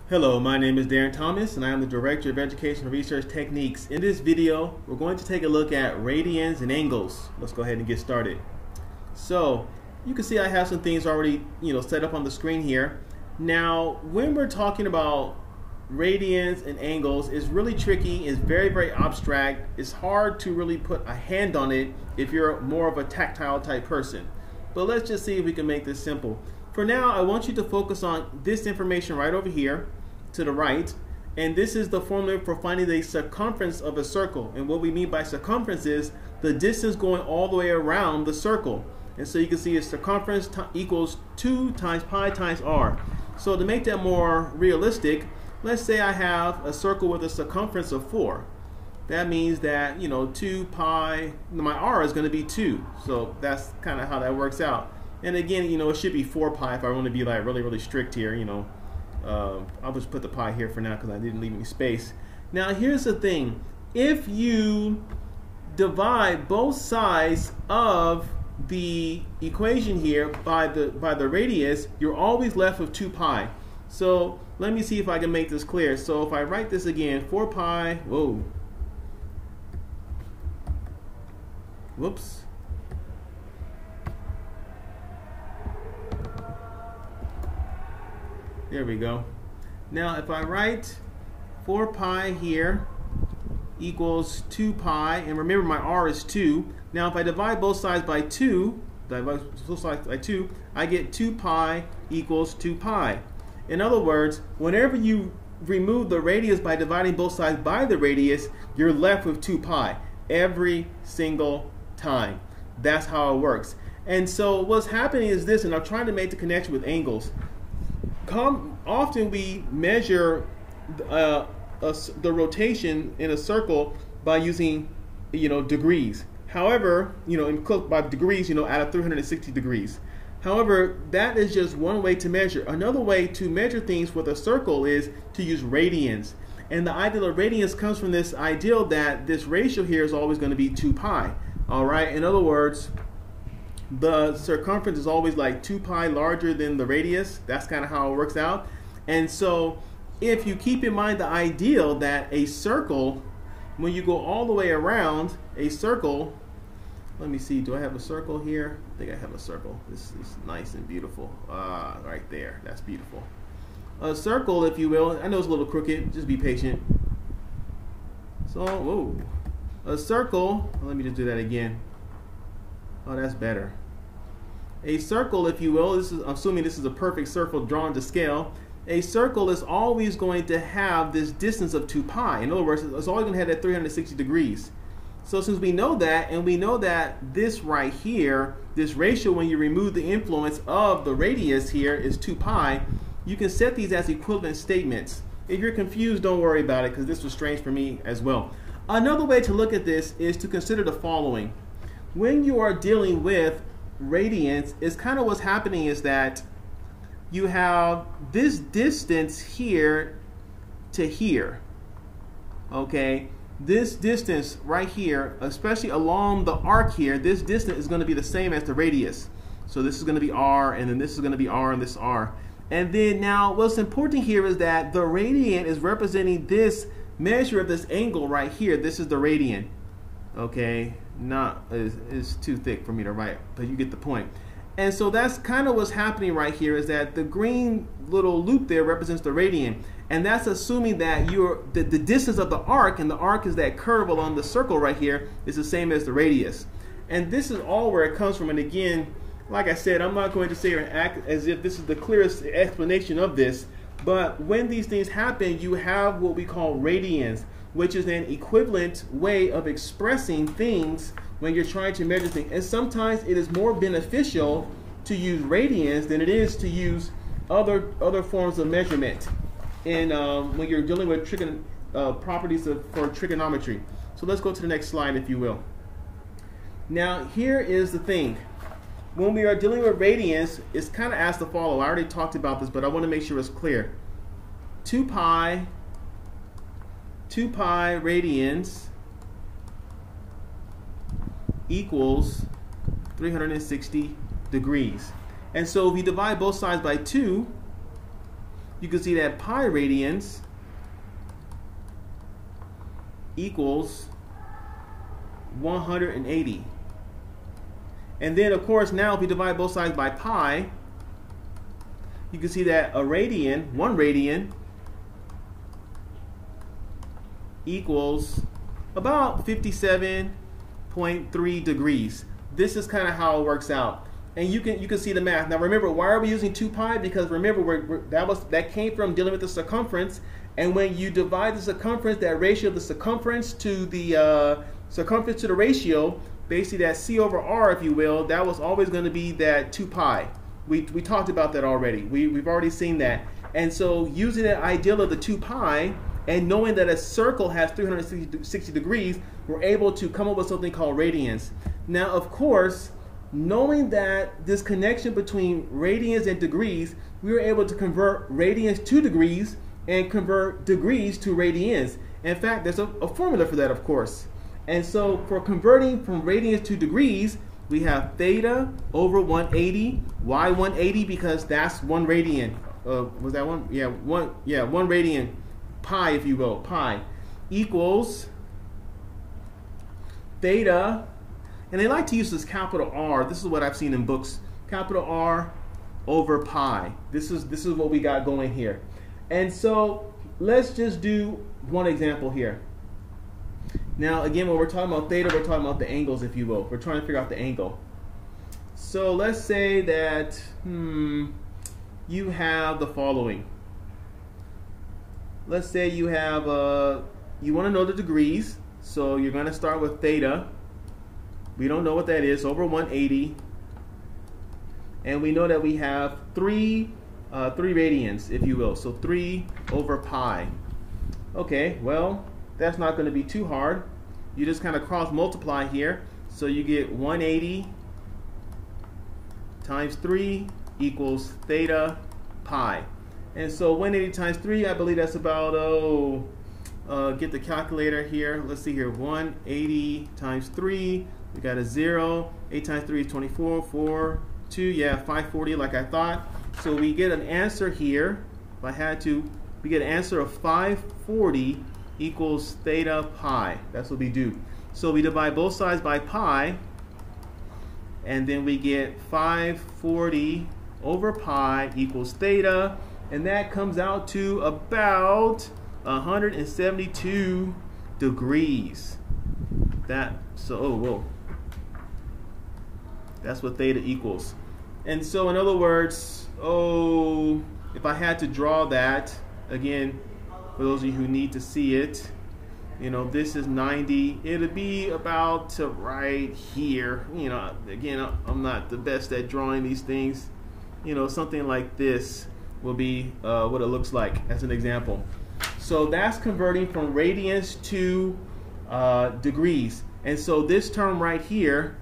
Hello, my name is Darren Thomas and I am the Director of Educational Research Techniques. In this video, we're going to take a look at radians and angles. Let's go ahead and get started. So, you can see I have some things already, set up on the screen here. Now, when we're talking about radians and angles, it's really tricky, it's very, very abstract. It's hard to really put a hand on it if you're more of a tactile type person. But let's just see if we can make this simple. For now, I want you to focus on this information right over here to the right, and this is the formula for finding the circumference of a circle. And what we mean by circumference is the distance going all the way around the circle. And so you can see its circumference equals 2 times pi times r. So to make that more realistic, let's say I have a circle with a circumference of 4. That means that 2 pi, my r is going to be 2. So that's kind of how that works out. And again, it should be 4 pi if I want to be like really strict here. I'll just put the pi here for now because I didn't leave any space. Now here's the thing: if you divide both sides of the equation here by the radius, you're always left with 2 pi. So let me see if I can make this clear. So if I write this again, 4 pi. Whoops. There we go. Now if I write 4 pi here equals 2 pi, and remember my r is 2. Now if I divide both sides by 2, I get 2 pi equals 2 pi. In other words, whenever you remove the radius by dividing both sides by the radius, you're left with 2 pi every single time. That's how it works. And so what's happening is this, and I'm trying to make the connection with angles. Often we measure the rotation in a circle by using degrees. However, by degrees, out of 360 degrees. However, that is just one way to measure. Another way to measure things with a circle is to use radians. And the ideal of radians comes from this ideal that this ratio here is always going to be 2 pi. All right. In other words, the circumference is always like 2 pi larger than the radius. That's kind of how it works out. And so if you keep in mind the ideal that a circle, when you go all the way around a circle, let me see, do I have a circle here? I think I have a circle. This is nice and beautiful. Right there, that's beautiful. A circle, if you will, I know it's a little crooked, just be patient. So, a circle, let me just do that again. Oh, that's better. A circle, if you will, I'm assuming this is a perfect circle drawn to scale. A circle is always going to have this distance of 2 pi. In other words, it's always going to have that 360 degrees. So since we know that, and we know that this right here, this ratio when you remove the influence of the radius here is 2 pi, you can set these as equivalent statements. If you're confused, don't worry about it because this was strange for me as well. Another way to look at this is to consider the following. When you are dealing with radians, it's kind of what's happening is that you have this distance here to here. Okay, this distance right here, especially along the arc here, this distance is going to be the same as the radius. So this is going to be r, and then this is going to be r, and this r. And then now what's important here is that the radian is representing this measure of this angle right here. This is the radian. Okay, is too thick for me to write, but you get the point. And so that's kind of what's happening right here, is that the green little loop there represents the radian, and that's assuming that the distance of the arc, and the arc is that curve along the circle right here, is the same as the radius. And this is all where it comes from. And again, like I said, I'm not going to say or act as if this is the clearest explanation of this, but when these things happen, you have what we call radians, which is an equivalent way of expressing things when you're trying to measure things. And sometimes it is more beneficial to use radians than it is to use other forms of measurement in when you're dealing with properties for trigonometry. So let's go to the next slide, if you will. Now here is the thing. When we are dealing with radians, it's kind of as to follow. I already talked about this, but I want to make sure it's clear. 2 pi radians equals 360 degrees. And so if we divide both sides by 2, you can see that pi radians equals 180. And then, of course, now if we divide both sides by pi, you can see that a radian, 1 radian, equals about 57.3 degrees. This is kind of how it works out. And you can see the math. Now remember, why are we using 2 pi? Because remember, that came from dealing with the circumference. And when you divide the circumference, that ratio of the circumference to the ratio, basically that C over R, if you will, that was always going to be that 2 pi. We talked about that already. We've already seen that. And so using that ideal of the 2 pi, and knowing that a circle has 360 degrees, we're able to come up with something called radians. Now, of course, knowing that this connection between radians and degrees, we were able to convert radians to degrees and convert degrees to radians. In fact, there's a formula for that, of course. And so for converting from radians to degrees, we have theta over 180. Why 180? Because that's 1 radian. Was that one? Yeah, 1 radian. Pi, if you will, pi equals theta, and they like to use this capital R. This is what I've seen in books. Capital R over pi. This is what we got going here. And so let's just do one example here. Now again, when we're talking about theta, we're talking about the angles, if you will. We're trying to figure out the angle. So let's say that you have the following. Let's say you have you want to know the degrees, so you're going to start with theta. We don't know what that is, over 180, and we know that we have 3 radians, if you will, so 3 over pi. Okay, well, that's not going to be too hard. You just kind of cross multiply here, so you get 180 times 3 equals theta pi. And so 180 times 3, I believe that's about, get the calculator here. Let's see here, 180 times 3, we got a 0. 8 times 3 is 24, 4, 2, yeah, 540 like I thought. So we get an answer here, if I had to, we get an answer of 540 equals theta pi. That's what we do. So we divide both sides by pi, and then we get 540 over pi equals theta. And that comes out to about 172 degrees. Whoa. That's what theta equals. And so in other words, if I had to draw that, again, for those of you who need to see it, you know, this is 90. It'll be about right here. You know, again, I'm not the best at drawing these things. You know, something like this will be what it looks like as an example. So that's converting from radians to degrees. And so this term right here,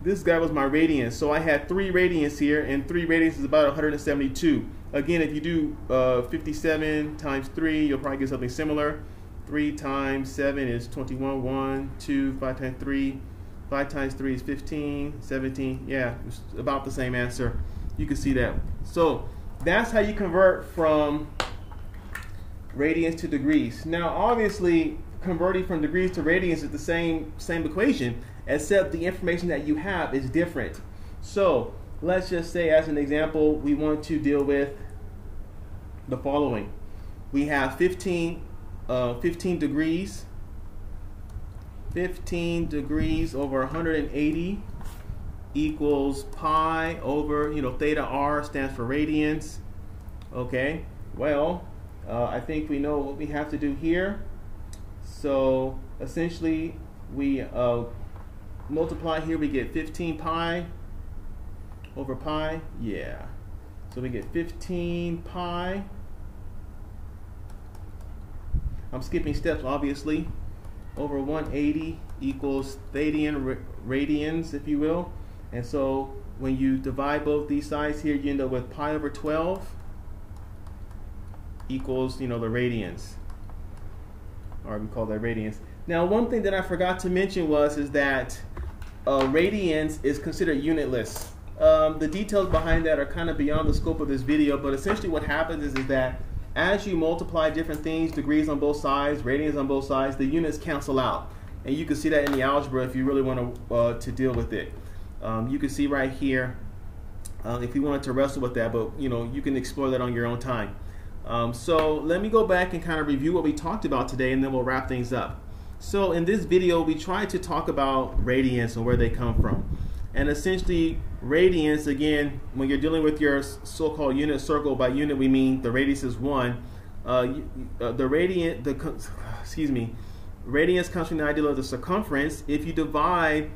this guy was my radians. So I had 3 radians here, and 3 radians is about 172. Again, if you do 57 times 3, you'll probably get something similar. 3 times 7 is 21, 1, 2, 5 times 3. 5 times 3 is 15, 17. Yeah, it's about the same answer. You can see that. So that's how you convert from radians to degrees. Now, obviously, converting from degrees to radians is the same equation, except the information that you have is different. So let's just say, as an example, we want to deal with the following. We have 15 degrees. 15 degrees over 180 equals pi over, theta r stands for radians. Okay, well, I think we know what we have to do here. So essentially we multiply here, we get 15 pi over pi. Yeah, so we get 15 pi. I'm skipping steps, obviously. Over 180 equals theta radians, if you will. And so when you divide both these sides here, you end up with pi over 12 equals, the radians. Or we call that radians. Now, one thing that I forgot to mention is that radians is considered unitless. The details behind that are kind of beyond the scope of this video, but essentially what happens is that as you multiply different things, degrees on both sides, radians on both sides, the units cancel out. And you can see that in the algebra if you really want to deal with it. You can see right here if you wanted to wrestle with that, but you can explore that on your own time. So let me go back and kind of review what we talked about today, and then we'll wrap things up. So in this video, we tried to talk about radians and where they come from. And essentially, radians, again, when you're dealing with your so-called unit circle, by unit we mean the radius is 1. Radians comes from the idea of the circumference. If you divide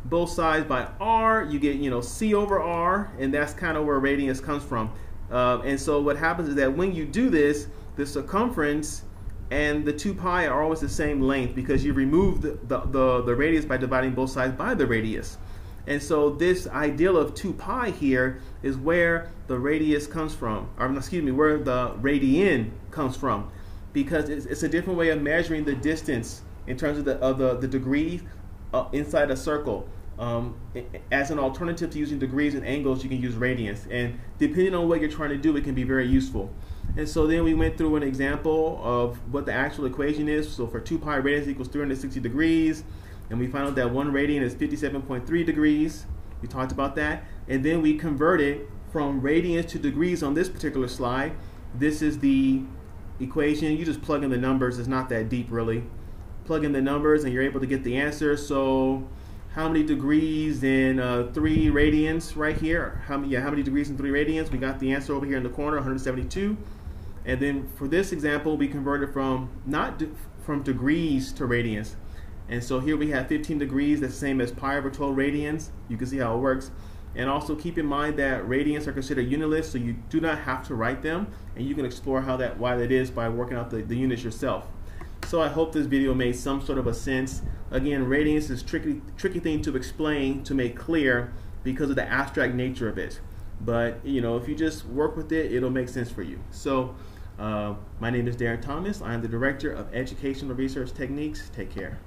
both sides by r, you get c over r, and that's kind of where radians comes from. And so what happens is that when you do this, the circumference and the 2 pi are always the same length because you remove the radius by dividing both sides by the radius. And so this ideal of 2 pi here is where the radius comes from, or excuse me, where the radian comes from, because it's a different way of measuring the distance in terms of the degrees inside a circle. As an alternative to using degrees and angles, you can use radians, and depending on what you're trying to do, it can be very useful. And so then we went through an example of what the actual equation is. So for 2 pi radians equals 360 degrees, and we found out that 1 radian is 57.3 degrees. We talked about that, and then we converted from radians to degrees on this particular slide. This is the equation. You just plug in the numbers. It's not that deep, really. Plug in the numbers, and you're able to get the answer. So how many degrees in 3 radians right here? How many degrees in 3 radians? We got the answer over here in the corner, 172. And then for this example, we converted from from degrees to radians. And so here we have 15 degrees. That's the same as pi over 12 radians. You can see how it works. And also keep in mind that radians are considered unitless, so you do not have to write them, and you can explore why that is by working out the units yourself. So I hope this video made some sort of a sense. Again, radians is a tricky thing to explain, to make clear, because of the abstract nature of it. But if you just work with it, it'll make sense for you. So my name is Darren Thomas. I am the Director of Educational Research Techniques. Take care.